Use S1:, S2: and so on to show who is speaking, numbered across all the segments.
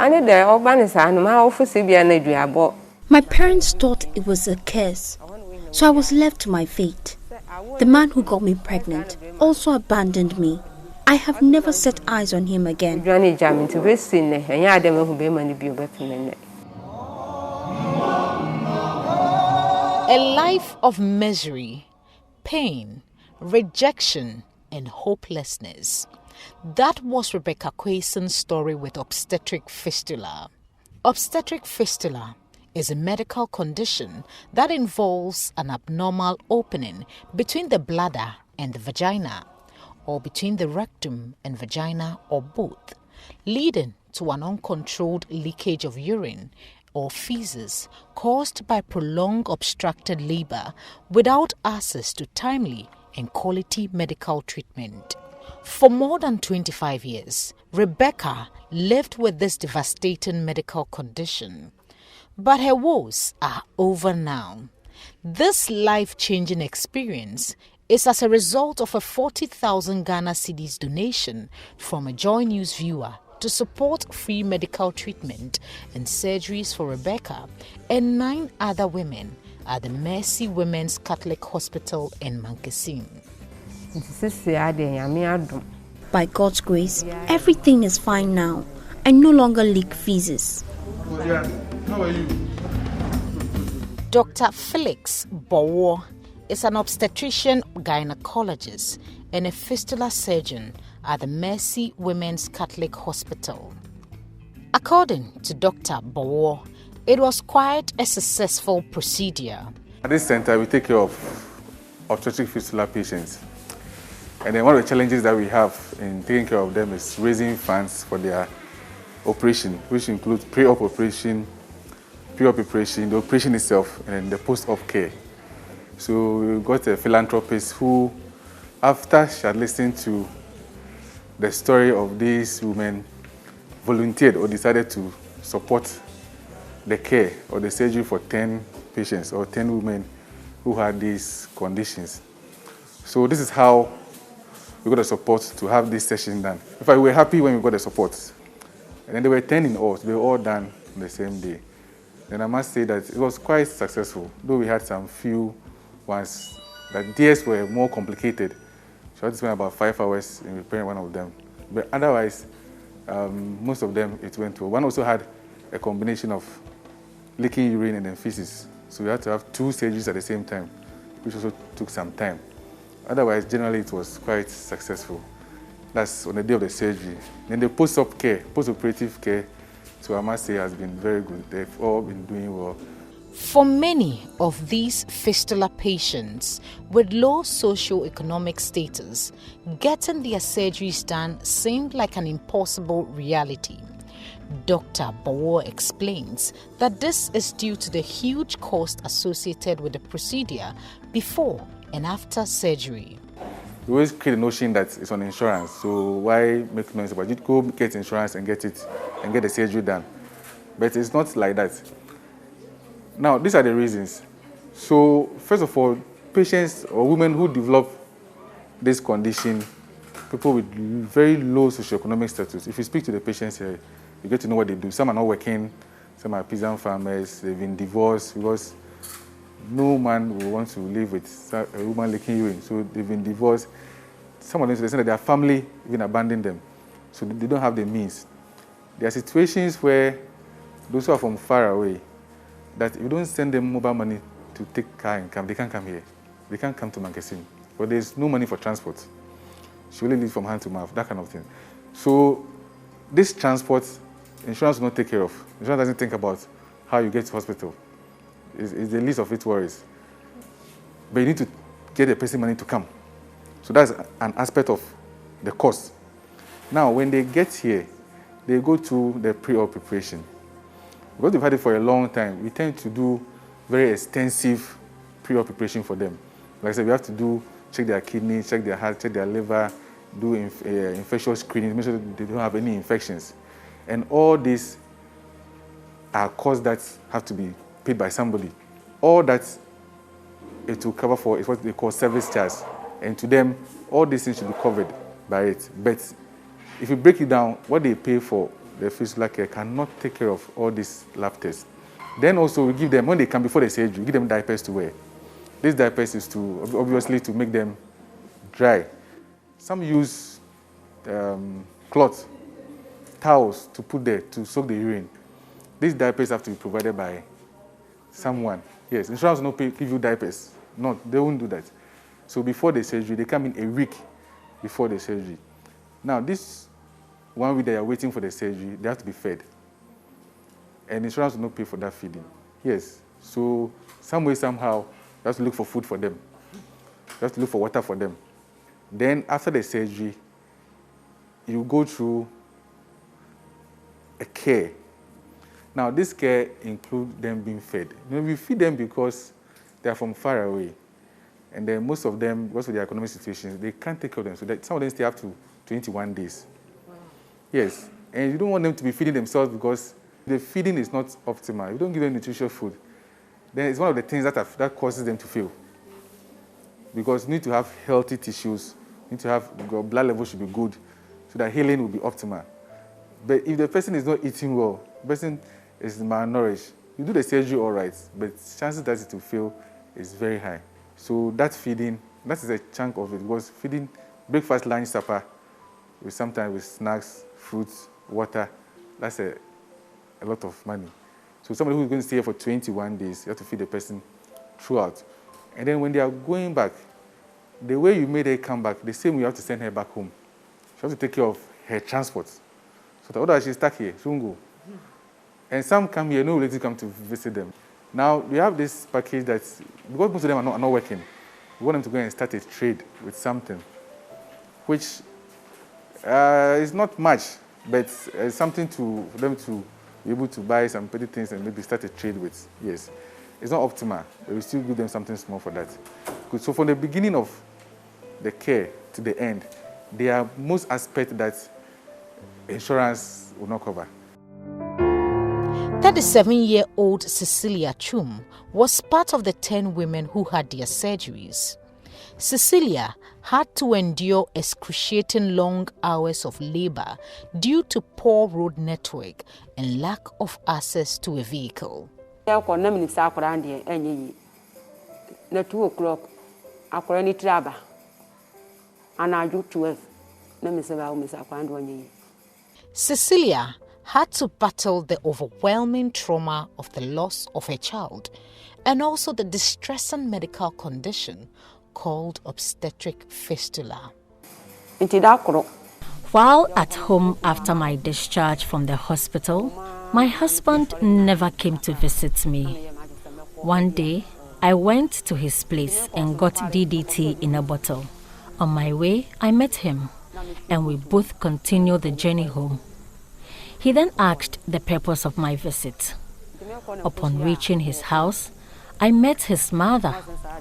S1: My parents thought it was a curse, so I was left to my fate. The man who got me pregnant also abandoned me. I have never set eyes on him again.
S2: A life of misery, pain, rejection, and hopelessness. That was Rebecca QUAYSON's story with obstetric fistula. Obstetric fistula is a medical condition that involves an abnormal opening between the bladder and the vagina, or between the rectum and vagina, or both, leading to an uncontrolled leakage of urine or feces caused by prolonged obstructed labor without access to timely and quality medical treatment. For more than 25 years, Rebecca lived with this devastating medical condition. But her woes are over now. This life-changing experience is as a result of a 40,000 Ghana cedis donation from a JoyNews viewer to support free medical treatment and surgeries for Rebecca and 9 other women at the Mercy Women's Catholic Hospital in Mankessim.
S1: By God's grace, everything is fine now. I no longer leak feces.
S3: How are you?
S2: Dr. Felix Bowo is an obstetrician gynecologist and a fistula surgeon at the Mercy Women's Catholic Hospital. According to Dr. Bowo, it was quite a successful procedure.
S3: At this center, we take care of obstetric fistula patients. And then one of the challenges that we have in taking care of them is raising funds for their operation, which includes pre-op operation, the operation itself, and the post-op care. So we got a philanthropist who, after she had listened to the story of these women, volunteered or decided to support the care or the surgery for 10 patients or 10 women who had these conditions. So this is how we got the support to have this session done. In fact, we were happy when we got the support. And then there were 10 in all, so they were all done the same day. And I must say that it was quite successful, though we had some few ones that theirs were more complicated. So I had to spend about 5 hours in repairing one of them. But otherwise, most of them, it went well. One also had a combination of leaking urine and then feces. So we had to have 2 surgeries at the same time, which also took some time. Otherwise, generally, it was quite successful. That's on the day of the surgery. Then the post-op care, post-operative care, so I must say has been very good. They've all been doing well.
S2: For many of these fistula patients with low socio-economic status, getting their surgeries done seemed like an impossible reality. Dr. Bowo explains that this is due to the huge cost associated with the procedure before and after surgery.
S3: We always create the notion that it's on insurance, so why make noise about it? Go get insurance and get it and get the surgery done. But it's not like that. Now, these are the reasons. So, first of all, patients or women who develop this condition, people with very low socioeconomic status, if you speak to the patients here, you get to know what they do. Some are not working, some are peasant farmers, they've been divorced because no man will want to live with a woman leaking urine. So they've been divorced. Some of them say that their family even abandoned them. So they don't have the means. There are situations where those who are from far away, that if you don't send them mobile money to take car and come, they can't come here. They can't come to Mankessim. But there's no money for transport. She only lives from hand to mouth, that kind of thing. So this transport, insurance will not take care of. Insurance doesn't think about how you get to hospital. It's the least of its worries. But you need to get the person money to come. So that's an aspect of the cost. Now, when they get here, they go to the pre-op preparation. Because they've had it for a long time, we tend to do very extensive pre-op preparation for them. Like I said, we have to check their kidney, check their heart, check their liver, do infectious screening, make sure that they don't have any infections. And all these are costs that have to be paid by somebody. All that it will cover for is what they call service charge. And to them, all these things should be covered by it. But if you break it down, what they pay for the fistula care cannot take care of all these lab tests. Then also we give them, when they come before the surgery, we give them diapers to wear. These diapers is to, obviously, to make them dry. Some use cloth, towels to put there to soak the urine. These diapers have to be provided by someone. Yes, insurance will not give you diapers. No, they won't do that. So before the surgery, they come in a week before the surgery. Now, this 1 week they are waiting for the surgery, they have to be fed. And insurance will not pay for that feeding. Yes, so some way, somehow, you have to look for food for them. You have to look for water for them. Then after the surgery, you go through a care. Now, this care includes them being fed. You know, we feed them because they are from far away. And then most of them, because of their economic situations, they can't take care of them. So that some of them stay up to 21 days. Wow. Yes. And you don't want them to be feeding themselves because the feeding is not optimal. You don't give them nutritious food. Then it's one of the things that causes them to fail. Because you need to have healthy tissues. You need to have, your blood level should be good so that healing will be optimal. But if the person is not eating well, the person is malnourished, you do the surgery all right, but chances that it will fail is very high. So that feeding, that is a chunk of it. Because feeding breakfast, lunch, supper, sometimes with snacks, fruits, water, that's a lot of money. So somebody who is going to stay here for 21 days, you have to feed the person throughout. And then when they are going back, the way you made her come back, the same way you have to send her back home. She has to take care of her transport. So that otherwise she's stuck here, she won't go. And some come here, no relatives come to visit them. Now, we have this package that, because most of them are not working, we want them to go and start a trade with something, which is not much, but something for them to be able to buy some petty things and maybe start a trade with. Yes. It's not optimal, but we still give them something small for that. Good. So from the beginning of the care to the end, there are most aspects that insurance will not cover.
S2: 37-year-old Cecilia Chum was part of the 10 women who had their surgeries. Cecilia had to endure excruciating long hours of labor due to poor road network and lack of access to a vehicle.
S4: 2 o'clock, I travel, and I do 12.
S2: Cecilia had to battle the overwhelming trauma of the loss of her child and also the distressing medical condition called obstetric fistula.
S5: While at home after my discharge from the hospital, my husband never came to visit me. One day, I went to his place and got DDT in a bottle. On my way, I met him, and we both continued the journey home. He then asked the purpose of my visit. Upon reaching his house, I met his mother,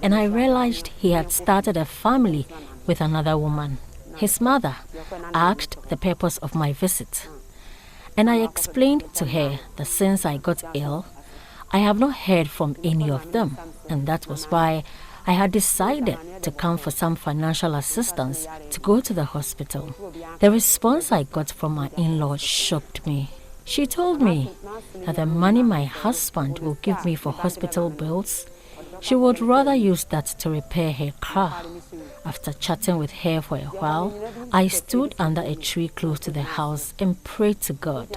S5: and I realized he had started a family with another woman. His mother asked the purpose of my visit, and I explained to her that since I got ill, I have not heard from any of them, and that was why I had decided to come for some financial assistance to go to the hospital. The response I got from my in-law shocked me. She told me that the money my husband will give me for hospital bills, she would rather use that to repair her car. After chatting with her for a while, I stood under a tree close to the house and prayed to God.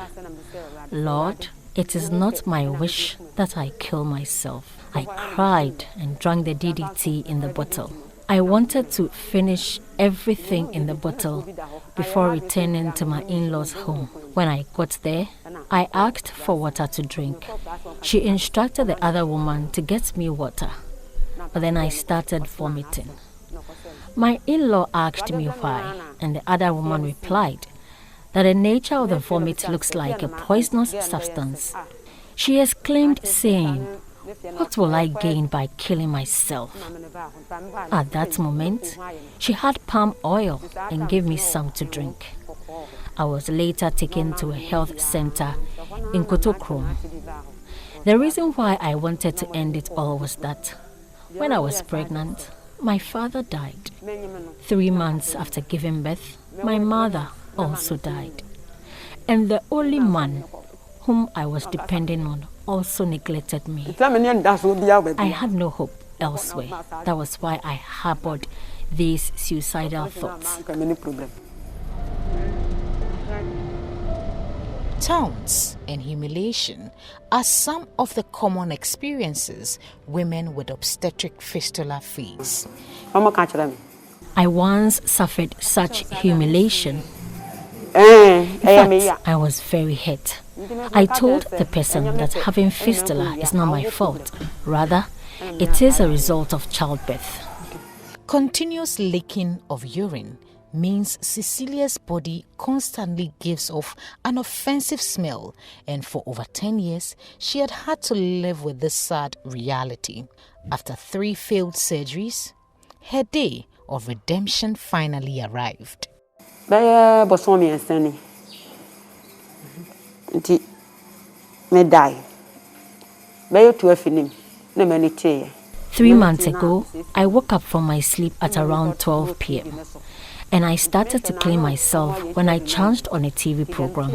S5: Lord, it is not my wish that I kill myself. I cried and drank the DDT in the bottle. I wanted to finish everything in the bottle before returning to my in-laws' home. When I got there, I asked for water to drink. She instructed the other woman to get me water, but then I started vomiting. My in-law asked me why, and the other woman replied that the nature of the vomit looks like a poisonous substance. She exclaimed, saying, "What will I gain by killing myself?" At that moment, she had palm oil and gave me some to drink. I was later taken to a health center in Kotokrom. The reason why I wanted to end it all was that when I was pregnant, my father died. 3 months after giving birth, my mother also died. And the only man whom I was depending on also neglected me. I had no hope elsewhere. That was why I harbored these suicidal thoughts.
S2: Taunts and humiliation are some of the common experiences women with obstetric fistula face.
S5: I once suffered such humiliation. In fact, I was very hurt. I told the person that having fistula is not my fault. Rather, it is a result of childbirth.
S2: Continuous leaking of urine means Cecilia's body constantly gives off an offensive smell, and for over 10 years, she had to live with this sad reality. After 3 failed surgeries, her day of redemption finally arrived.
S4: 3
S5: months ago, I woke up from my sleep at around 12 p.m. and I started to clean myself when I chanced on a TV program.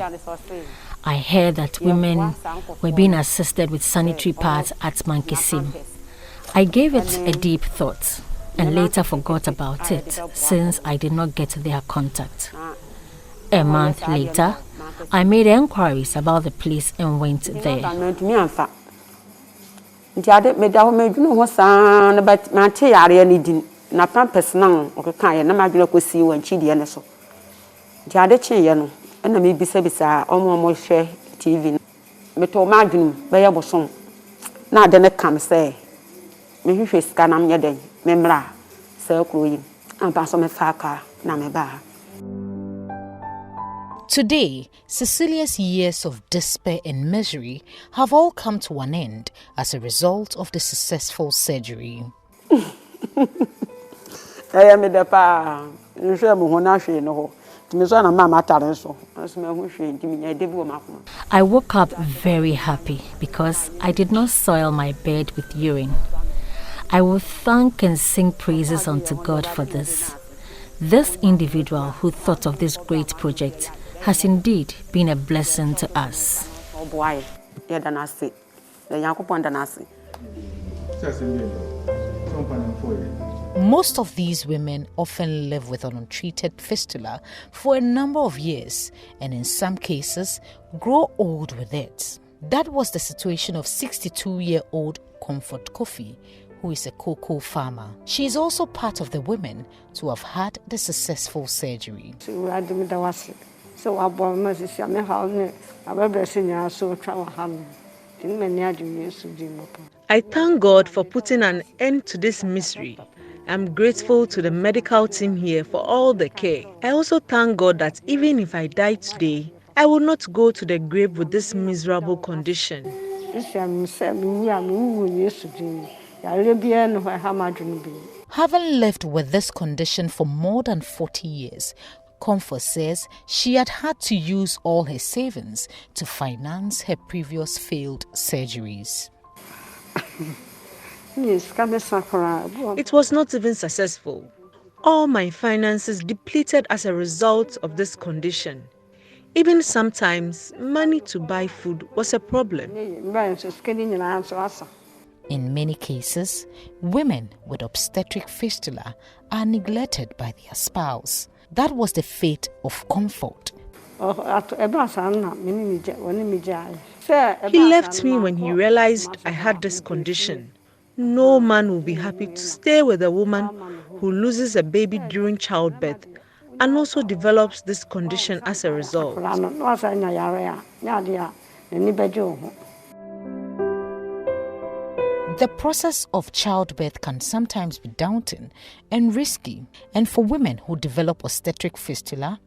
S5: I heard that women were being assisted with sanitary pads at mankessim. I gave it a deep thought and later forgot about it since I did not get their contact. A month later, I made inquiries about the place and went there.
S2: Today, Cecilia's years of despair and misery have all come to an end as a result of the successful surgery.
S5: I woke up very happy because I did not soil my bed with urine. I will thank and sing praises unto God for this. This individual who thought of this great project has indeed been a blessing to us.
S2: Most of these women often live with an untreated fistula for a number of years and in some cases grow old with it. That was the situation of 62-year-old Comfort Kofi, who is a cocoa farmer. She is also part of the women to have had the successful surgery.
S6: I thank God for putting an end to this misery. I'm grateful to the medical team here for all the care. I also thank God that even if I die today, I will not go to the grave with this miserable condition.
S2: Having lived with this condition for more than 40 years, Comfort says she had to use all her savings to finance her previous failed surgeries.
S6: It was not even successful. All my finances depleted as a result of this condition. Even sometimes, money to buy food was a problem.
S2: In many cases, women with obstetric fistula are neglected by their spouse. That was the fate of Comfort.
S6: He left me when he realized I had this condition. No man will be happy to stay with a woman who loses a baby during childbirth and also develops this condition as a result.
S2: The process of childbirth can sometimes be daunting and risky, and for women who develop obstetric fistula,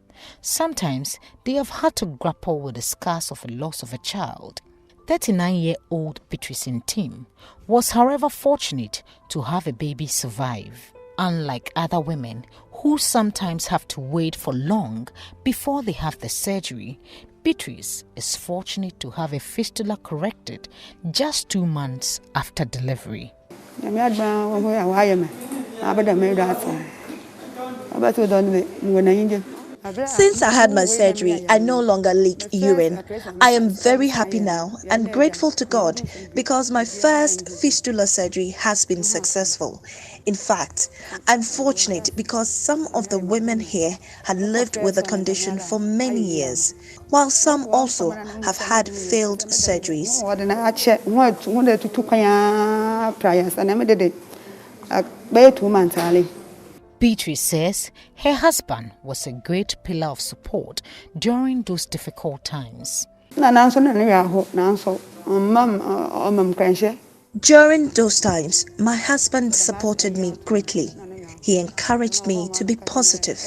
S2: sometimes they have had to grapple with the scars of the loss of a child. 39-year-old BEATRICE NTIM was, however, fortunate to have a baby survive. Unlike other women who sometimes have to wait for long before they have the surgery, BEATRICE is fortunate to have a fistula corrected just 2 months after delivery.
S7: Since I had my surgery, I no longer leak urine. I am very happy now and grateful to God because my first fistula surgery has been successful. In fact, I'm fortunate because some of the women here had lived with the condition for many years, while some also have had failed surgeries.
S2: Beatrice says her husband was a great pillar of support during those difficult times.
S7: During those times, my husband supported me greatly. He encouraged me to be positive.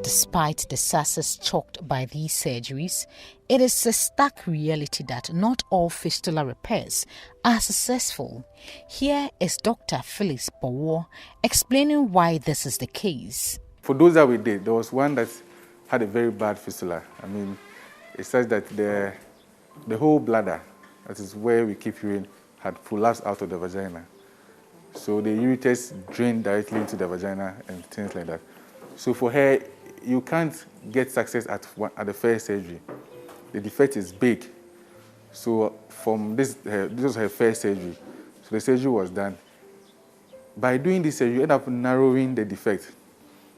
S2: Despite the success chalked by these surgeries, it is a stark reality that not all fistula repairs are successful. Here is Dr. Phyllis Bowo explaining why this is the case.
S3: For those that we did, there was one that had a very bad fistula. I mean, it says that the whole bladder, that is where we keep urine, had collapsed out of the vagina. So the ureters drained directly into the vagina and things like that. So for her, you can't get success at the first surgery. The defect is big. So from this was her first surgery. So the surgery was done. By doing this surgery, you end up narrowing the defect.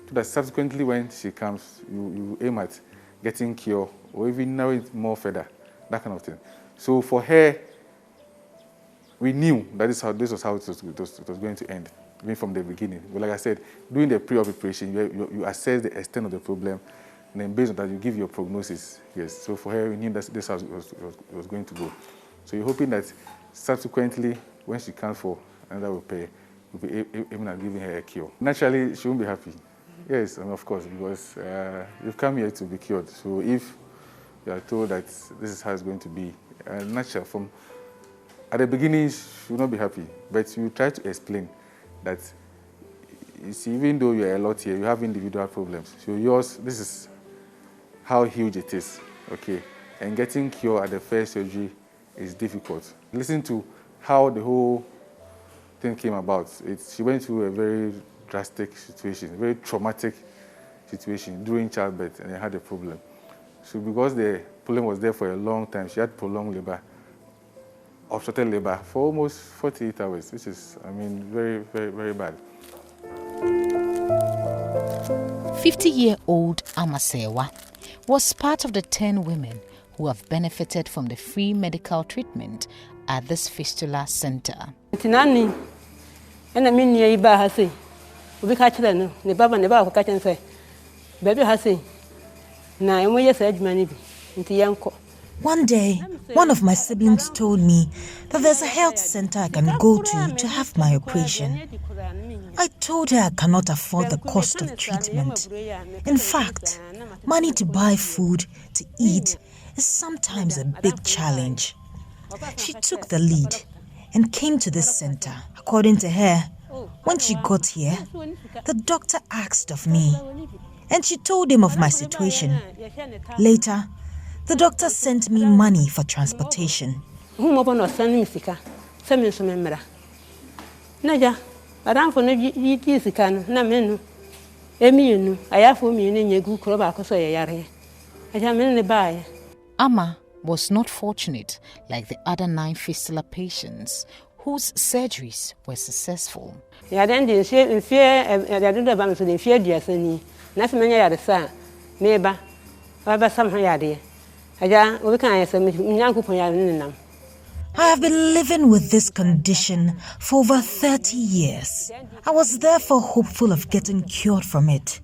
S3: So that subsequently when she comes, you aim at getting cure or even narrow it more further, that kind of thing. So for her, we knew that this was how it was going to end, even from the beginning. But like I said, doing the pre-op preparation, you assess the extent of the problem, and then based on that, you give your prognosis. Yes. So for her, we knew that this was going to go. So you're hoping that subsequently, when she comes for another repair, we'll be aiming at giving her a cure. Naturally, she won't be happy. Yes, and of course, because you've come here to be cured. So if you are told that this is how it's going to be, naturally, at the beginning, she will not be happy. But you try to explain that, you see, even though you're a lot here, you have individual problems. So yours, this is how huge it is, okay? And getting cured at the first surgery is difficult. Listen to how the whole thing came about. She went through a very drastic situation, a very traumatic situation during childbirth, and had a problem. So because the problem was there for a long time, she had prolonged labor, obstructed labor for almost 48 hours, which is, I mean, very, very, very bad.
S2: 50-year-old Amasewa was part of the 10 women who have benefited from the free medical treatment at this fistula center.
S8: One day, one of my siblings told me that there's a health center I can go to have my operation. I told her I cannot afford the cost of treatment. In fact, money to buy food to eat is sometimes a big challenge. She took the lead and came to this center. According to her, when she got here, the doctor asked of me, and she told him of my situation. Later, the doctor sent me money for transportation.
S2: Amma was not fortunate like the other 9 fistula patients whose surgeries were successful.
S8: I have been living with this condition for over 30 years. I was therefore hopeful of getting cured from it.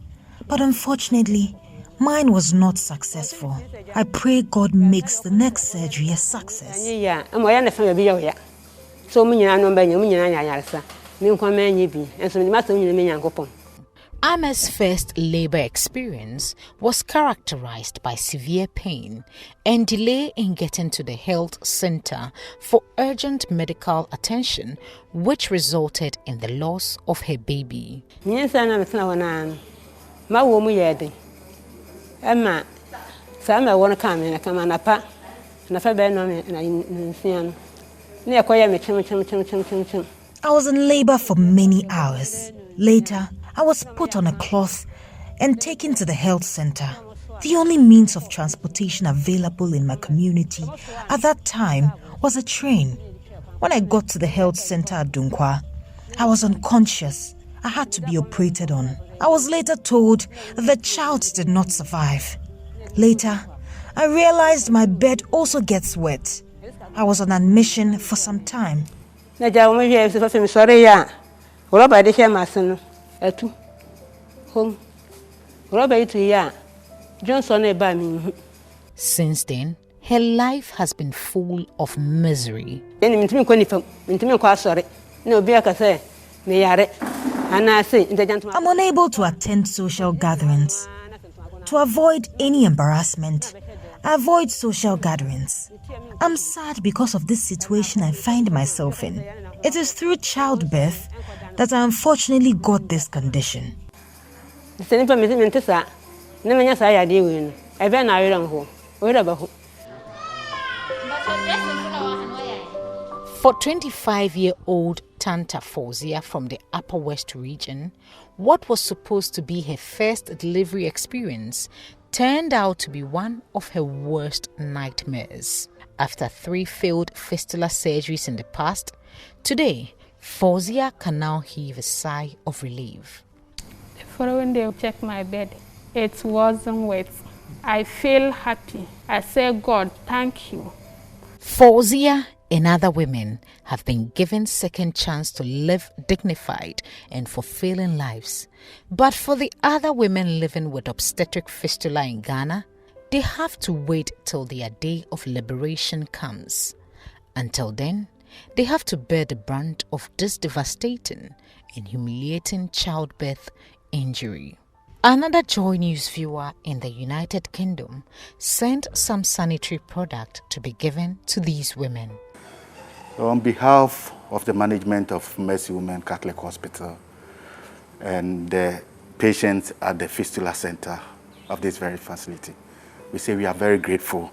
S8: But unfortunately, mine was not successful. I pray God makes the next surgery a success.
S2: Ama's first labor experience was characterized by severe pain and delay in getting to the health center for urgent medical attention, which resulted in the loss of her baby.
S8: I was in labor for many hours. Later, I I was put on a cloth and taken to the health center. The only means of transportation available in my community at that time was a train. When I got to the health center at Dunkwa, I was unconscious. I had to be operated on. I was later told that the child did not survive. Later, I realized my bed also gets wet. I was on admission for some time.
S2: Since then, her life has been full of misery.
S8: I'm unable to attend social gatherings. To avoid any embarrassment, I avoid social gatherings. I'm sad because of this situation I find myself in. It is through childbirth that I unfortunately got this condition.
S2: For 25-year-old Tanta Fawzia from the Upper West region, what was supposed to be her first delivery experience turned out to be one of her worst nightmares. After 3 failed fistula surgeries in the past, today, Fawzia can now heave a sigh of relief.
S9: The following day, I checked my bed. It wasn't wet. I feel happy. I say, God, thank you.
S2: Fawzia and other women have been given second chance to live dignified and fulfilling lives. But for the other women living with obstetric fistula in Ghana, they have to wait till their day of liberation comes. Until then, they have to bear the brunt of this devastating and humiliating childbirth injury. Another Joy News viewer in the United Kingdom sent some sanitary product to be given to these women.
S3: So on behalf of the management of Mercy Women Catholic Hospital and the patients at the Fistula Center of this very facility, we say we are very grateful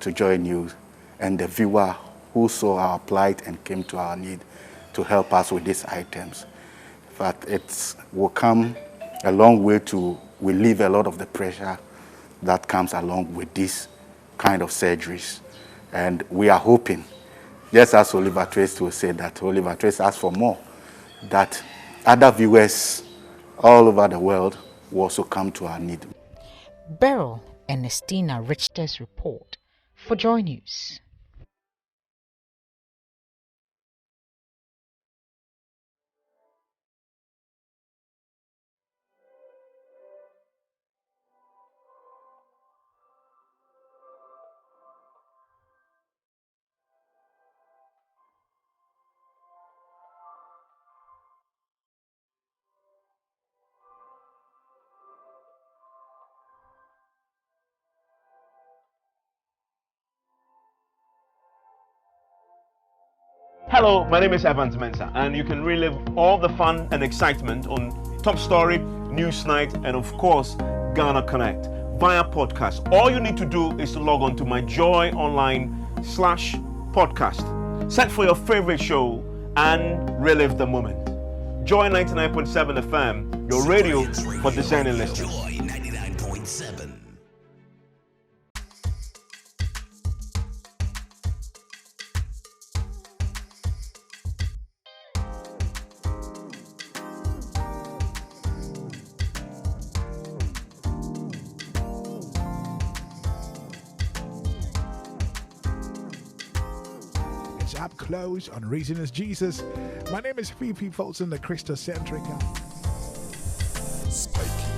S3: to Joy News and the viewer who saw our plight and came to our need to help us with these items. In fact, it will come a long way to relieve a lot of the pressure that comes along with these kind of surgeries. And we are hoping, just as Oliver Trace will say that Oliver Trace asked for more, that other viewers all over the world will also come to our need.
S2: Beryl Ernestina Richter's report for Joy News.
S10: Hello, my name is Evans Mensah, and you can relive all the fun and excitement on Top Story, Newsnight, and of course, Ghana Connect via podcast. All you need to do is to log on to my Joy Online/podcast. Search for your favorite show and relive the moment. Joy 99.7 FM, your radio for discerning listeners. Joy 99.7.
S11: Up close on Reason is Jesus. My name is P.P. Fulton, the Christocentric. Spiky.